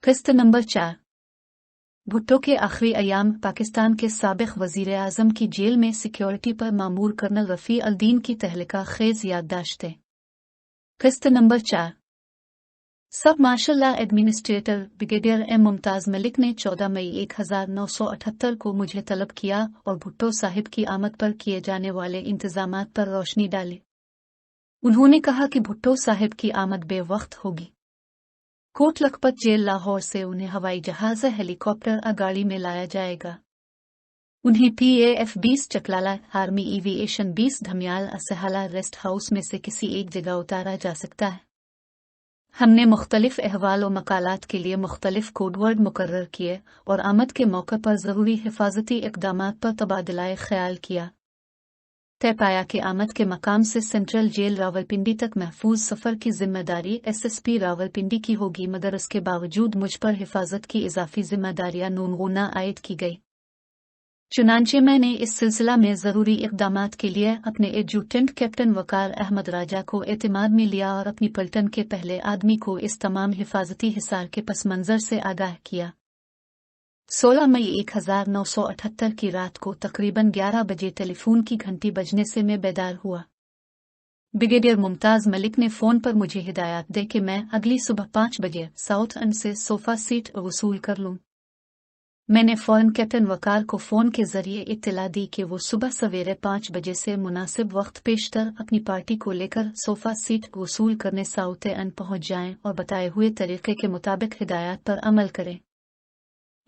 किस्त नंबर 4। भुट्टो के आखिरी अयाम। पाकिस्तान के साबिक वजीर आजम की जेल में सिक्योरिटी पर मामूर कर्नल रफ़ी अल-दीन की तहलका खेज याददाश्तें। किस्त number 4। Sub martial law administrator brigadier M Mumtaz Malik ने 14 मई 1978 को मुझे तलब किया और भुट्टो साहिब की आमद पर किए जाने वाले इंतजामात पर रोशनी डाली। उन्होंने कहा कि भुट्टो साहिब की आमद बेवक्त होगी। कोट लखपत जेल लाहौर से उन्हें हवाई जहाज हेलीकॉप्टर गाड़ी में लाया जाएगा। उन्हें PAF 20 Chaklala army aviation 20 Dhamial असहाला रेस्ट हाउस में से किसी एक जगह उतारा जा सकता है। हमने मुख्तलिफ अहवाल और मकालात के लिए मुख्तलिफ कोडवर्ड मुकर्रर किए और आमद के मौके पर ज़रूरी हिफाजती इक़दामात पर तबादला ख्याल किया। तय पाया कि आमद के मकाम से सेंट्रल जेल रावलपिंडी तक महफूज सफ़र की जिम्मेदारी SSP रावलपिंडी की होगी, मगर इसके बावजूद मुझ पर हिफाजत की इजाफी जिम्मेदारियां नूनगुना आयद की गई। चुनांचे मैंने इस सिलसिला में ज़रूरी इक़दामात के लिए अपने एडजुटेंट कैप्टन वकार अहमद राजा को एतमाद में लिया और अपनी पलटन के पहले आदमी को इस तमाम हिफाजती हिसार के पस मंज़र से आगाह किया। 16 मई 1978 की रात को तकरीबन 11 बजे टेलीफोन की घंटी बजने से मैं बेदार हुआ। ब्रिगेडियर मुमताज़ मलिक ने फ़ोन पर मुझे हिदायत दी कि मैं अगली सुबह 5 बजे साउथ एंड से सोफ़ा सीट वसूल कर लूँ। मैंने फ़ौरन कैप्टन वकार को फ़ोन के ज़रिए इत्तला दी कि वो सुबह सवेरे 5 बजे से मुनासिब वक्त पेशतर अपनी पार्टी को लेकर सोफ़ा सीट वसूल करने साउथ एंड पहुँच जाएं और बताए हुए तरीक़े के मुताबिक हिदायत पर अमल करें।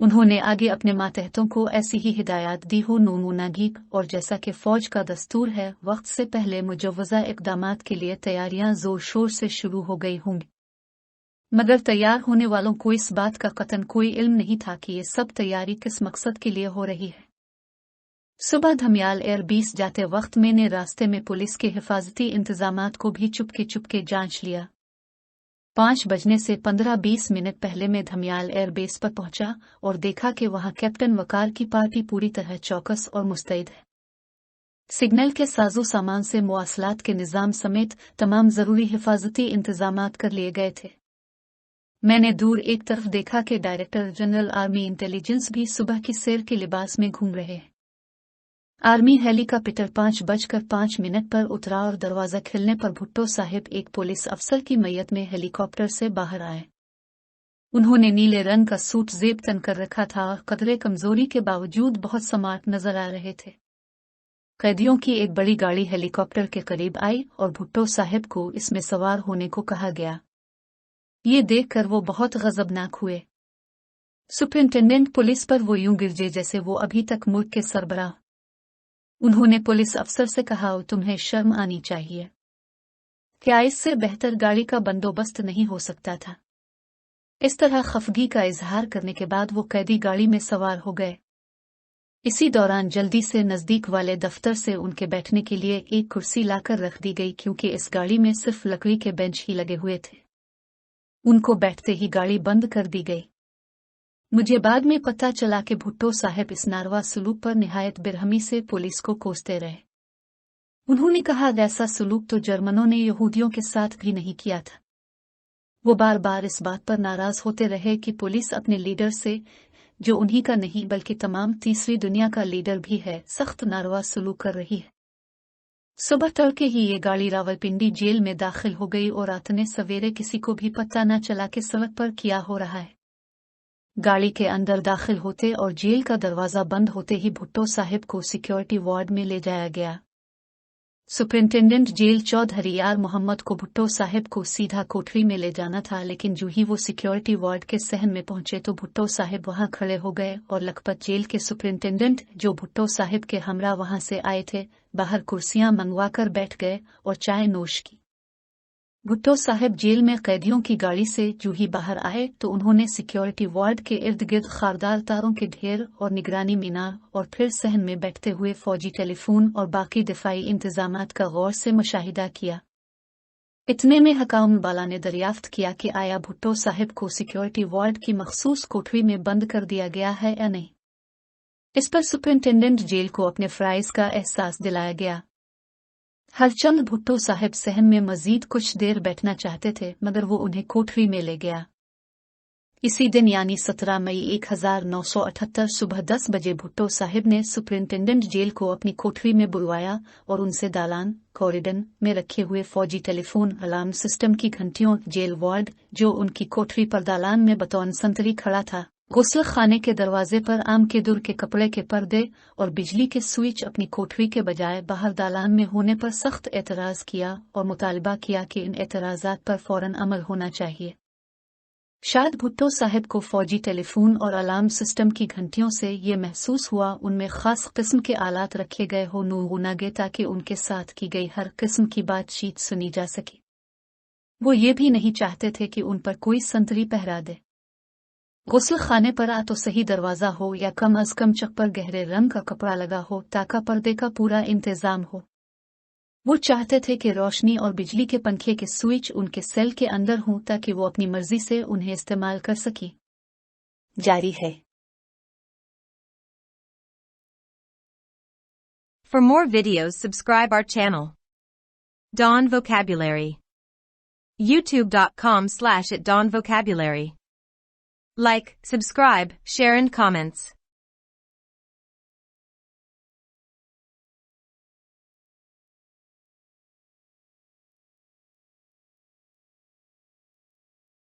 उन्होंने आगे अपने मातहतों को ऐसी ही हिदायत दी हो नूनूनागी और जैसा कि फ़ौज का दस्तूर है, वक्त से पहले मुजव्वज़ा इक़दामात के लिए तैयारियां ज़ोर शोर से शुरू हो गई होंगी। मगर तैयार होने वालों को इस बात का कतन कोई इल्म नहीं था कि ये सब तैयारी किस मकसद के लिए हो रही है। सुबह धमियाल एयर 20 जाते वक्त मैंने रास्ते में पुलिस के हिफाजती इंतजामात को भी चुपके जांच लिया। 5 बजने से 15-20 मिनट पहले मैं धमियाल एयरबेस पर पहुंचा और देखा कि वहां कैप्टन वकार की पार्टी पूरी तरह चौकस और मुस्तैद है। सिग्नल के साजो सामान से मुवासलात के निज़ाम समेत तमाम ज़रूरी हिफाजती इंतजामात कर लिए गए थे। मैंने दूर एक तरफ देखा कि डायरेक्टर जनरल आर्मी इंटेलिजेंस भी सुबह की सैर के लिबास में घूम रहे हैं। आर्मी हेलीकॉप्टर 5:05 पर उतरा और दरवाज़ा खुलने पर भुट्टो साहिब एक पुलिस अफसर की मैयत में हेलीकॉप्टर से बाहर आए। उन्होंने नीले रंग का सूट ज़ेब तन कर रखा था और कदरे कमज़ोरी के बावजूद बहुत स्मार्ट नजर आ रहे थे। कैदियों की एक बड़ी गाड़ी हेलीकॉप्टर के करीब आई और भुट्टो साहिब को इसमें सवार होने को कहा गया। ये देखकर वो बहुत गज़बनाक हुए। सुपरिंटेंडेंट पुलिस पर वो यूं गिरजे जैसे वो अभी तक मुल्क के सरबराह। उन्होंने पुलिस अफसर से कहा, तुम्हें शर्म आनी चाहिए। क्या इससे बेहतर गाड़ी का बंदोबस्त नहीं हो सकता था? इस तरह खफगी का इजहार करने के बाद वो कैदी गाड़ी में सवार हो गए। इसी दौरान जल्दी से नजदीक वाले दफ्तर से उनके बैठने के लिए एक कुर्सी लाकर रख दी गई, क्योंकि इस गाड़ी में सिर्फ लकड़ी के बेंच ही लगे हुए थे। उनको बैठते ही गाड़ी बंद कर दी गई। मुझे बाद में पता चला कि भुट्टो साहिब इस नारवा सलूक पर निहायत बेरहमी से पुलिस को कोसते रहे। उन्होंने कहा, ऐसा सलूक तो जर्मनों ने यहूदियों के साथ भी नहीं किया था। वो बार बार इस बात पर नाराज होते रहे कि पुलिस अपने लीडर से, जो उन्हीं का नहीं बल्कि तमाम तीसरी दुनिया का लीडर भी है, सख्त नारवा सलूक कर रही है। सुबह तड़के ही ये गाड़ी रावलपिंडी जेल में दाखिल हो गई और रातने सवेरे किसी को भी पता न चला कि सड़क पर क्या हो रहा है। गाड़ी के अंदर दाखिल होते और जेल का दरवाजा बंद होते ही भुट्टो साहिब को सिक्योरिटी वार्ड में ले जाया गया। सुपरिंटेंडेंट जेल चौधरी यार मोहम्मद को भुट्टो साहिब को सीधा कोठरी में ले जाना था, लेकिन जो ही वो सिक्योरिटी वार्ड के सहन में पहुंचे तो भुट्टो साहिब वहां खड़े हो गए और लखपत जेल के सुपरिंटेंडेंट, जो भुट्टो साहिब के हमरा वहां से आए थे, बाहर कुर्सियां मंगवाकर बैठ गए और चाय नोश की। भुट्टो साहिब जेल में कैदियों की गाड़ी से जो ही बाहर आए तो उन्होंने सिक्योरिटी वार्ड के इर्द गिर्द खारदार तारों के ढेर और निगरानी मीनार और फिर सहन में बैठते हुए फौजी टेलीफोन और बाकी दिफाई इंतजामात का गौर से मुशाहिदा किया। इतने में हकाम बाला ने दरियाफ्त किया कि आया भुट्टो साहिब को सिक्योरिटी वार्ड की मखसूस कोठरी में बंद कर दिया गया है या नहीं। इस पर सुपरिंटेंडेंट जेल को अपने फ्राइज का एहसास दिलाया गया। हरचंद भुट्टो साहिब सहन में मजीद कुछ देर बैठना चाहते थे, मगर वो उन्हें कोठरी में ले गया। इसी दिन यानी 17 मई 1978 सुबह 10 बजे भुट्टो साहिब ने सुपरिंटेंडेंट जेल को अपनी कोठरी में बुलवाया और उनसे दालान कॉरिडोर में रखे हुए फौजी टेलीफोन अलार्म सिस्टम की घंटियों जेल वार्ड जो उनकी कोठरी पर दालान में बतौर संतरी खड़ा था, गुस्ल खाने के दरवाजे पर आम के दुर के कपड़े के पर्दे और बिजली के स्विच अपनी कोठरी के बजाय बाहर दालान में होने पर सख्त एतराज किया और मुतालबा किया कि इन एतराजात पर फौरन अमल होना चाहिए। शायद भुट्टो साहिब को फौजी टेलीफोन और अलार्म सिस्टम की घंटियों से ये महसूस हुआ उनमें खास किस्म के आलात रखे गए हो नूगुनागे ताकि उनके साथ की गई हर किस्म की बातचीत सुनी जा सके। वो ये भी नहीं चाहते थे कि उन पर कोई संतरी पहरा दे। गुस्ल खाने पर आ तो सही दरवाजा हो या कम अज कम चक पर गहरे रंग का कपड़ा लगा हो ताकि पर्दे का पूरा इंतजाम हो। वो चाहते थे कि रोशनी और बिजली के पंखे के स्विच उनके सेल के अंदर हों ताकि वो अपनी मर्जी से उन्हें इस्तेमाल कर सके। जारी है। For more videos, subscribe our channel. Dawn Vocabulary. YouTube.com/@dawnvocabulary. Like, subscribe, share and comments.